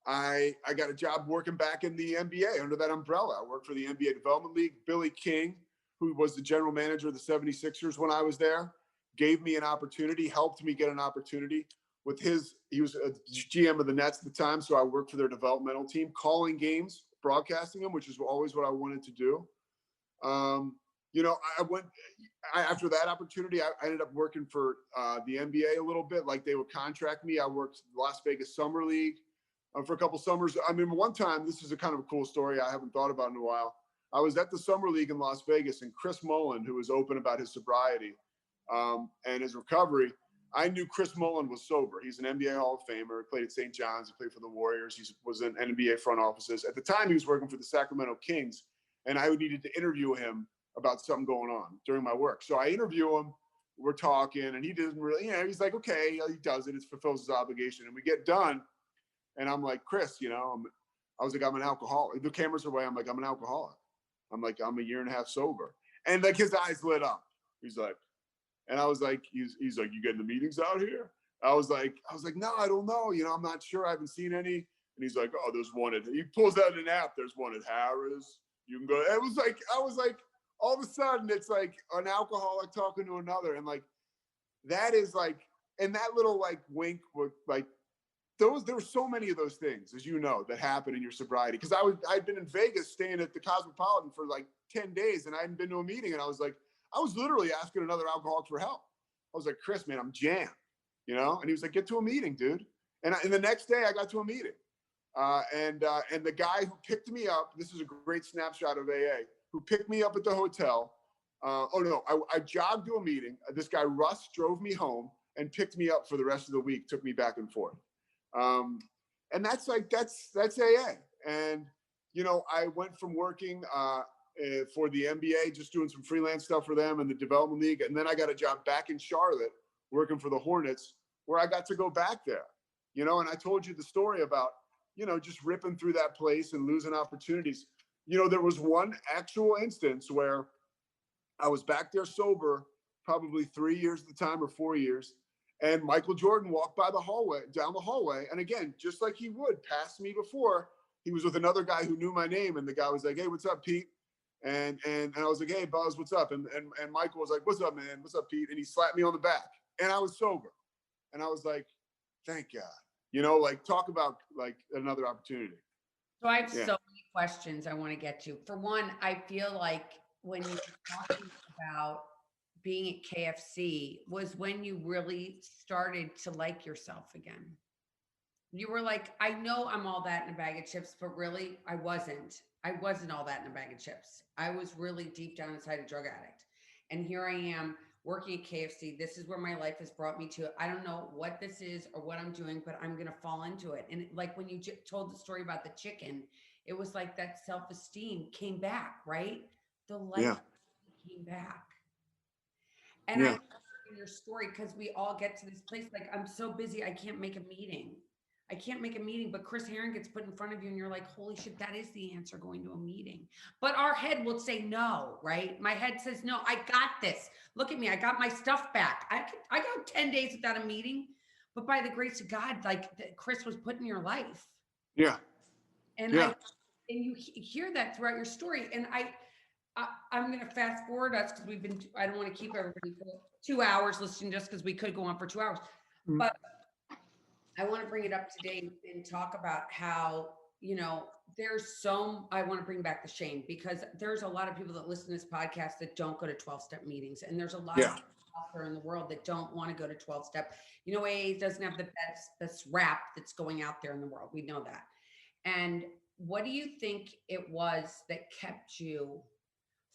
I got a job working back in the NBA under that umbrella. I worked for the NBA Development League. Billy King, who was the general manager of the 76ers when I was there, gave me an opportunity, helped me get an opportunity he was a GM of the Nets at the time. So I worked for their developmental team, calling games, broadcasting them, which is always what I wanted to do. After that opportunity, I ended up working for the NBA a little bit. Like, they would contract me. I worked Las Vegas Summer League for a couple summers. I mean, one time, this is a kind of a cool story I haven't thought about in a while. I was at the Summer League in Las Vegas, and Chris Mullin, who was open about his sobriety and his recovery, I knew Chris Mullin was sober. He's an NBA Hall of Famer, played at St. John's, he played for the Warriors. He was in NBA front offices. At the time, he was working for the Sacramento Kings, and I needed to interview him about something going on during my work. So I interview him, we're talking, and he doesn't really, he's like, okay, he does it, it fulfills his obligation. And we get done, and I'm like, Chris, I was like, I'm an alcoholic. The cameras are away. I'm like, I'm an alcoholic. I'm like, I'm a year and a half sober. And like, his eyes lit up. He's like, and I was like, he's like, "You getting the meetings out here?" I was like, "No, I don't know. I'm not sure. I haven't seen any." And he's like, "Oh, there's one he pulls out an app. There's one at Harris. You can go." I was like, all of a sudden it's like an alcoholic talking to another. And like, that is like, and that little like wink with like, there were so many of those things, as that happen in your sobriety. Cause I'd been in Vegas staying at the Cosmopolitan for like 10 days and I hadn't been to a meeting. And I was literally asking another alcoholic for help. I was like, "Chris, man, I'm jammed," and he was like, "Get to a meeting, dude." And the next day I got to a meeting, And the guy who picked me up, this is a great snapshot of AA, who picked me up at the hotel. Oh no, I jogged to a meeting. This guy, Russ, drove me home and picked me up for the rest of the week, took me back and forth. And that's AA. And, I went from working for the NBA, just doing some freelance stuff for them and the development league. And then I got a job back in Charlotte working for the Hornets, where I got to go back there, and I told you the story about, just ripping through that place and losing opportunities. There was one actual instance where I was back there sober, probably 3 years at the time or 4 years. And Michael Jordan walked down the hallway. And again, just like he would pass me before, he was with another guy who knew my name. And the guy was like, "Hey, what's up, Pete?" And I was like, "Hey, Buzz, what's up?" And Michael was like, "What's up, man? What's up, Pete?" And he slapped me on the back. And I was sober. And I was like, thank God. Talk about like another opportunity. So I have so many questions I want to get to. For one, I feel like when you're talking about being at KFC was when you really started to like yourself again. You were like, I know I'm all that in a bag of chips, but really I wasn't. I wasn't all that in a bag of chips. I was really deep down inside a drug addict. And here I am working at KFC. This is where my life has brought me to. I don't know what this is or what I'm doing, but I'm going to fall into it. And like when you told the story about the chicken, it was like that self-esteem came back, right? The life came back. And I in your story, because we all get to this place, like I'm so busy, I can't make a meeting. I can't make a meeting, but Chris Herring gets put in front of you and you're like, holy shit, that is the answer, going to a meeting. But our head will say no, right? My head says, no, I got this. Look at me. I got my stuff back. I go 10 days without a meeting, but by the grace of God, like Chris was put in your life. Yeah. And and you hear that throughout your story. And I'm going to fast forward us because I don't want to keep everybody for 2 hours listening just because we could go on for 2 hours. But I want to bring it up today and talk about how, I want to bring back the shame, because there's a lot of people that listen to this podcast that don't go to 12-step meetings. And there's a lot of people out there in the world that don't want to go to 12-step. AA doesn't have the best rap that's going out there in the world. We know that. And what do you think it was that kept you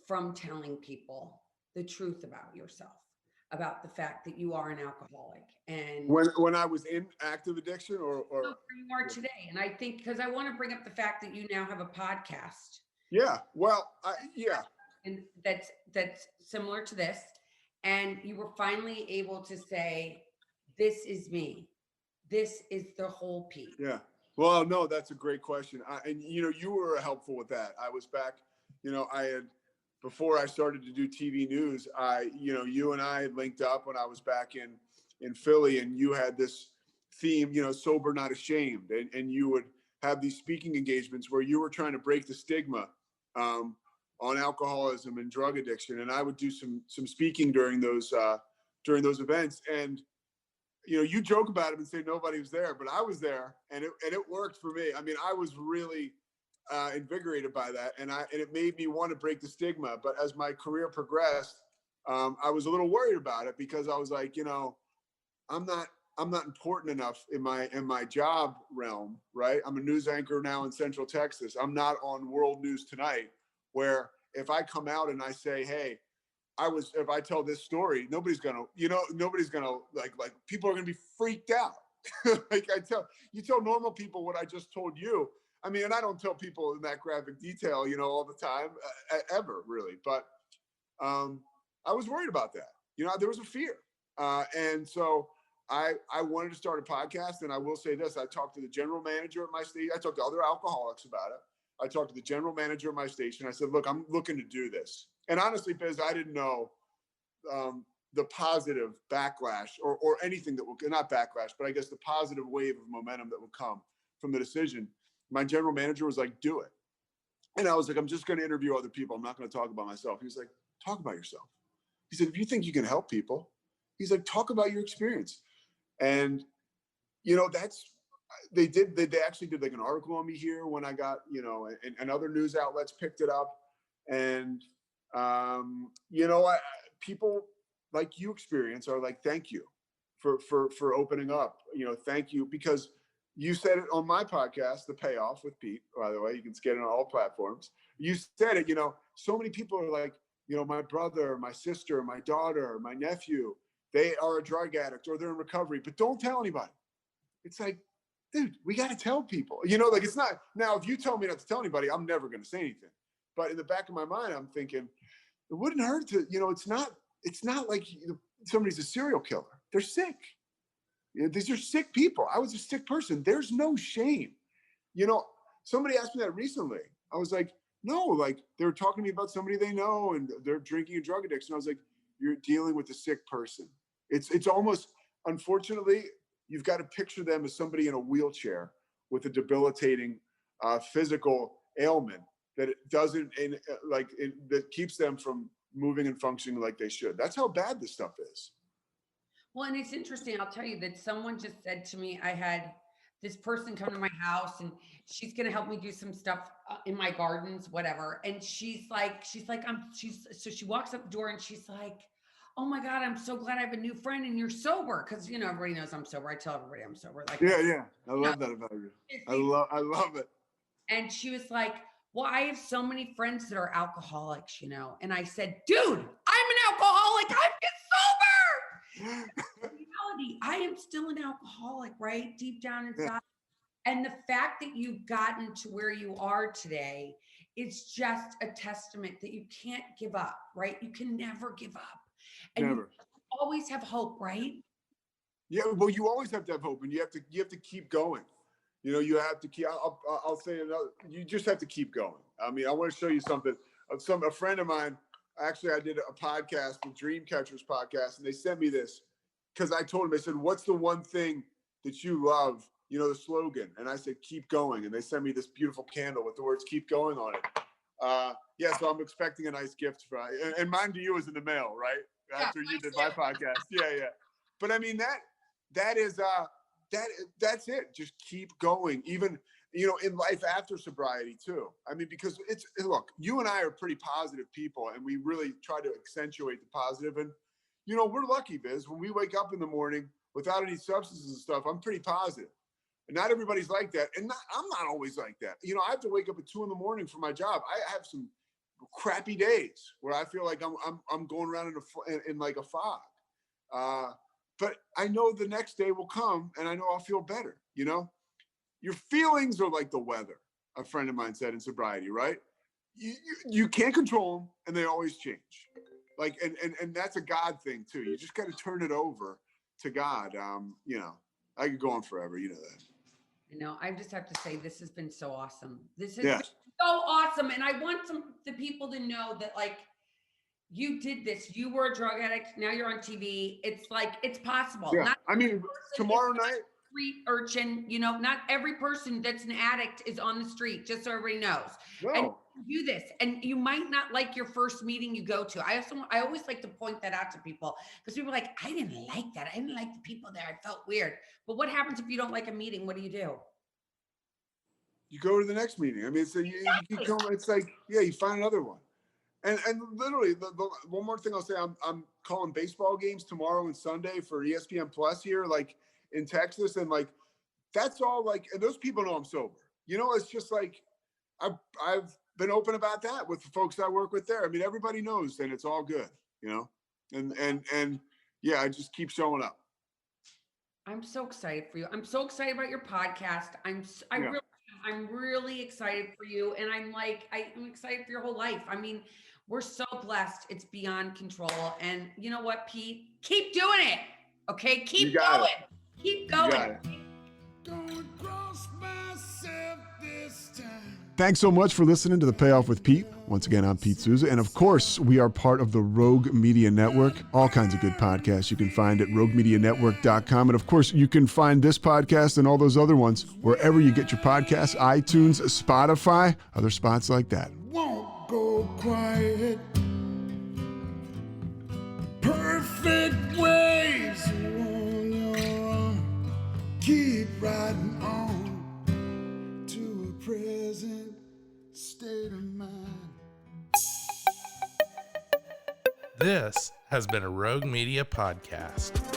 from telling people the truth about yourself, about the fact that you are an alcoholic? And when I was in active addiction or where you are today. And I think, because I want to bring up the fact that you now have a podcast. Yeah. Well, And that's similar to this. And you were finally able to say, this is me. This is the whole Pete. Yeah. Well, no, that's a great question. And you were helpful with that. I was back, before I started to do TV news, you and I had linked up when I was back in Philly, and you had this theme, sober, not ashamed. And you would have these speaking engagements where you were trying to break the stigma on alcoholism and drug addiction. And I would do some speaking during those events. And, you joke about it and say nobody was there, but I was there, and it worked for me. I mean, I was really invigorated by that. And it made me want to break the stigma. But as my career progressed, I was a little worried about it, because I was like, I'm not important enough in my job realm, right? I'm a news anchor now in Central Texas. I'm not on World News Tonight, where if I come out and I say, hey, if I tell this story, nobody's gonna like people are gonna be freaked out. Like you tell normal people what I just told you. I mean, and I don't tell people in that graphic detail, all the time, ever really. But I was worried about that. There was a fear. And so I wanted to start a podcast. And I will say this, I talked to the general manager at my station. I talked to other alcoholics about it. I talked to the general manager of my station. I said, look, I'm looking to do this. And honestly, Biz, I didn't know the positive backlash or anything that will, not backlash, but I guess the positive wave of momentum that will come from the decision. My general manager was like, do it. And I was like, I'm just going to interview other people. I'm not going to talk about myself. He was like, talk about yourself. He said, if you think you can help people, he's like, talk about your experience. And, they actually did like an article on me here when I got, and other news outlets picked it up. And, people like you experience are like, thank you for opening up, thank you. Because You said it on my podcast, The Payoff with Pete, by the way. You can get it on all platforms. You said it, so many people are like, my brother, my sister, my daughter, my nephew, they are a drug addict or they're in recovery, but don't tell anybody. It's like, dude, we got to tell people, it's not. Now, if you tell me not to tell anybody, I'm never going to say anything. But in the back of my mind, I'm thinking, it wouldn't hurt to, it's not like somebody's a serial killer. They're sick. These are sick people. I was a sick person. There's no shame. Somebody asked me that recently. I was like, no, like they were talking to me about somebody they know and they're drinking and drug addiction. I was like, you're dealing with a sick person. It's almost, unfortunately, you've got to picture them as somebody in a wheelchair with a debilitating physical ailment that it doesn't, that keeps them from moving and functioning like they should. That's how bad this stuff is. Well, and it's interesting. I'll tell you that someone just said to me, I had this person come to my house and she's going to help me do some stuff in my gardens, whatever. And so she walks up the door and she's like, oh my God, I'm so glad I have a new friend and you're sober. Cause everybody knows I'm sober. I tell everybody I'm sober. Like, yeah. I love that about you. I love it. And she was like, well, I have so many friends that are alcoholics, And I said, dude, I'm an alcoholic. I'm just sober. In reality, I am still an alcoholic, right? Deep down inside. Yeah. And the fact that you've gotten to where you are today is just a testament that you can't give up, right? You can never give up. And never. You always have hope, right? Yeah, well, you always have to have hope and you have to keep going. You have to keep, I'll say another, you just have to keep going. I mean, I want to show you something. A friend of mine, actually, I did a podcast, the Dreamcatchers podcast, and they sent me this because I told them, they said, what's the one thing that you love? The slogan. And I said, keep going. And they sent me this beautiful candle with the words, keep going on it. So I'm expecting a nice gift. And mine to you is in the mail, right? After you did my podcast. Yeah. But I mean, that is, that's it. Just keep going. Even, in life after sobriety too. I mean, because look, you and I are pretty positive people and we really try to accentuate the positive. And, we're lucky, Biz, when we wake up in the morning without any substances and stuff, I'm pretty positive. And not everybody's like that. And I'm not always like that. I have to wake up at 2 a.m. for my job. I have some crappy days where I feel like I'm going around in like a fog. But I know the next day will come and I know I'll feel better. Your feelings are like the weather, a friend of mine said in sobriety, right? You can't control them and they always change. Like, and that's a God thing too. You just got to turn it over to God. I could go on forever. You know that. I just have to say, this has been so awesome. This has been so awesome. And I want the people to know that, like, you did this. You were a drug addict. Now you're on TV. It's like, it's possible. Yeah. Tomorrow night. Street urchin, not every person that's an addict is on the street, just so everybody knows. No. And you do this, and you might not like your first meeting you go to. I always like to point that out to people because people are like, I didn't like that. I didn't like the people there. I felt weird. But what happens if you don't like a meeting? What do? You go to the next meeting. I mean, you keep going. It's like, you find another one. And literally, the one more thing I'll say, I'm calling baseball games tomorrow and Sunday for ESPN Plus here, like in Texas, and like that's all. Like, and those people know I'm sober. It's just like I've been open about that with the folks I work with there. I mean, everybody knows, and it's all good. And I just keep showing up. I'm so excited for you. I'm so excited about your podcast. I'm really excited for you, and I'm excited for your whole life. I mean, we're so blessed. It's beyond control. And you know what, Pete? Keep doing it. Okay? Keep going. Keep going. Don't cross myself this time. Thanks so much for listening to The Payoff with Pete. Once again, I'm Pete Souza. And of course, we are part of the Rogue Media Network. All kinds of good podcasts you can find at roguemedianetwork.com. And of course, you can find this podcast and all those other ones wherever you get your podcasts, iTunes, Spotify, other spots like that. Won't go quiet. Perfect waves on your own. Keep riding on to a present state of mind. This has been a Rogue Media podcast.